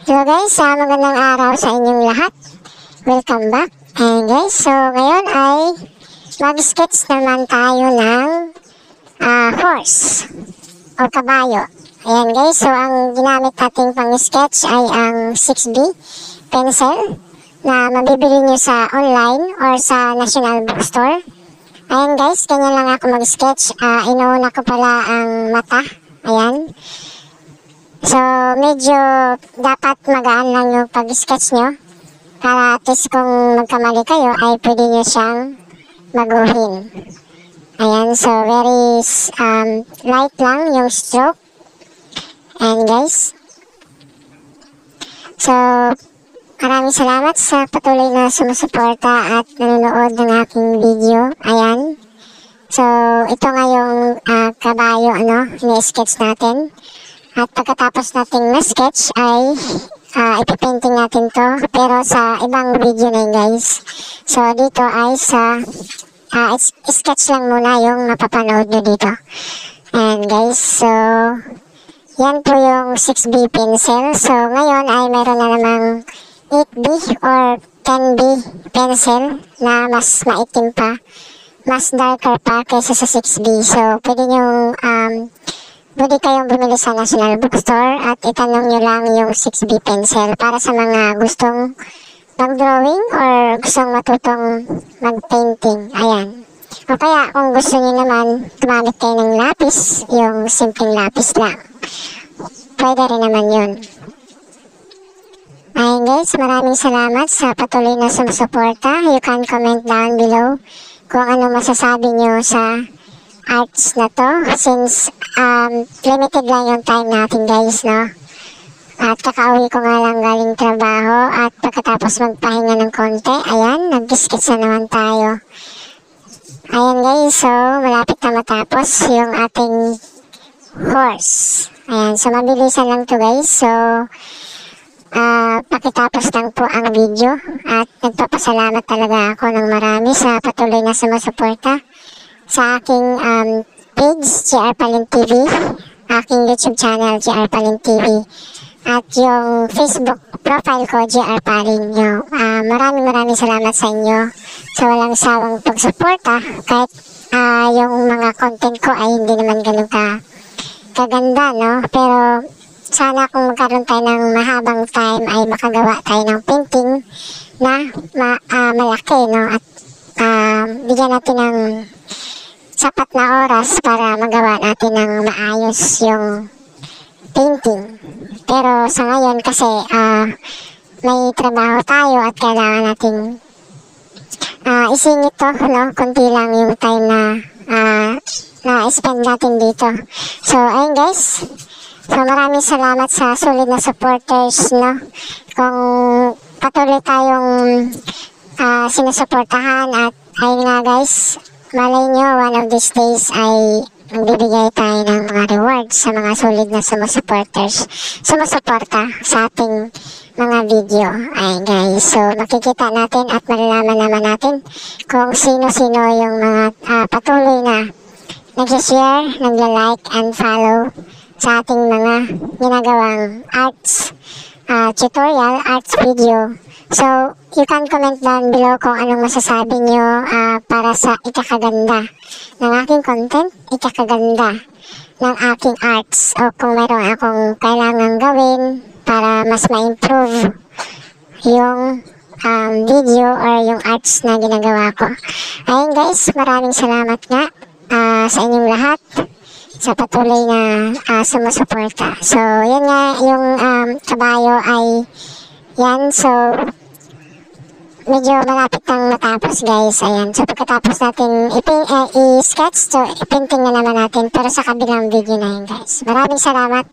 Hello guys, magandang araw sa inyong lahat. Welcome back. And guys, so ngayon ay mag-sketch naman tayo ng horse o kabayo. Ayan guys, so ang ginamit natin pang-sketch ay ang 6B pencil na mabibili nyo sa online or sa National Bookstore. Ayan guys, ganyan lang ako mag-sketch. Inuuna ko pala ang mata. Ayan. So, medyo dapat magaan lang yung pag-sketch nyo. Para at least kung magkamali kayo, ay pwede nyo siyang maguhin. Ayan, so very light lang yung stroke. And guys, so maraming salamat sa patuloy na sumusuporta at nanonood ng aking video. Ayan. So, ito nga yung kabayo, ini-sketch natin. At pagkatapos nating na-sketch ay ipipainting natin to, pero sa ibang video na yun guys. So dito ay sa sketch lang muna yung mapapanood nyo dito. And guys, so yan po yung 6B pencil. So ngayon ay meron na namang 8B or 10B pencil na mas maitim pa, mas darker pa kaysa sa 6B. So pwede pwede kayong bumili sa National Bookstore at itanong nyo lang yung 6B pencil para sa mga gustong mag-drawing or gustong matutong mag-painting. Ayan. O kaya kung gusto nyo naman gumamit kayo ng lapis, yung simpleng lapis lang. Pwede rin naman yun. Ayan guys, maraming salamat sa patuloy na sumusuporta. You can comment down below kung ano masasabi nyo sa arts na to, since limited lang yung time natin guys, no? At kakauwi ko nga lang galing trabaho at pagkatapos magpahinga ng konti, ayan, nag-sketch na naman tayo. Ayan guys, so malapit na matapos yung ating horse. Ayan, so mabilisan lang to guys, so pakitapos lang po ang video at nagpapasalamat talaga ako ng marami sa patuloy na sumusuporta sa aking page, GR Palin TV, aking YouTube channel, GR Palin TV, at yung Facebook profile ko, GR Palin. Maraming salamat sa inyo sa walang sawang pagsuporta, kahit yung mga content ko ay hindi naman ganun kaganda, no? Pero sana kung magkaroon tayo ng mahabang time ay makagawa tayo ng painting na malaki, no? At bigyan natin ng sapat na oras para magawa natin ng maayos yung painting. Pero sa ngayon kasi may trabaho tayo at kailangan natin isingit to, no? Kunti lang yung time na spend natin dito. So ayun guys, so maraming salamat sa solid na supporters, no? Kung patuloy tayong sinusuportahan at ayun nga guys, malay nyo, one of these days ay magbibigay tayo ng mga rewards sa mga solid na sumusuporta sa ating mga video. Ay guys, so makikita natin at malalaman naman natin kung sino-sino yung mga patuloy na nag-share, nagla-like and follow sa ating mga ginagawang arts tutorial, arts video. So, you can comment down below kung anong masasabi nyo para sa ikakaganda ng aking content, ikakaganda ng aking arts, o kung mayroon akong kailangan gawin para mas ma-improve yung video or yung arts na ginagawa ko. Ayun guys, maraming salamat nga sa inyong lahat sa patuloy na sumusuporta. So, yun nga, yung kabayo ay yan. So, medyo malapit nang matapos guys. Ayan. So, pagkatapos natin i-sketch, so, i-painting na naman natin. Pero sa kabilang video na yun guys. Maraming salamat.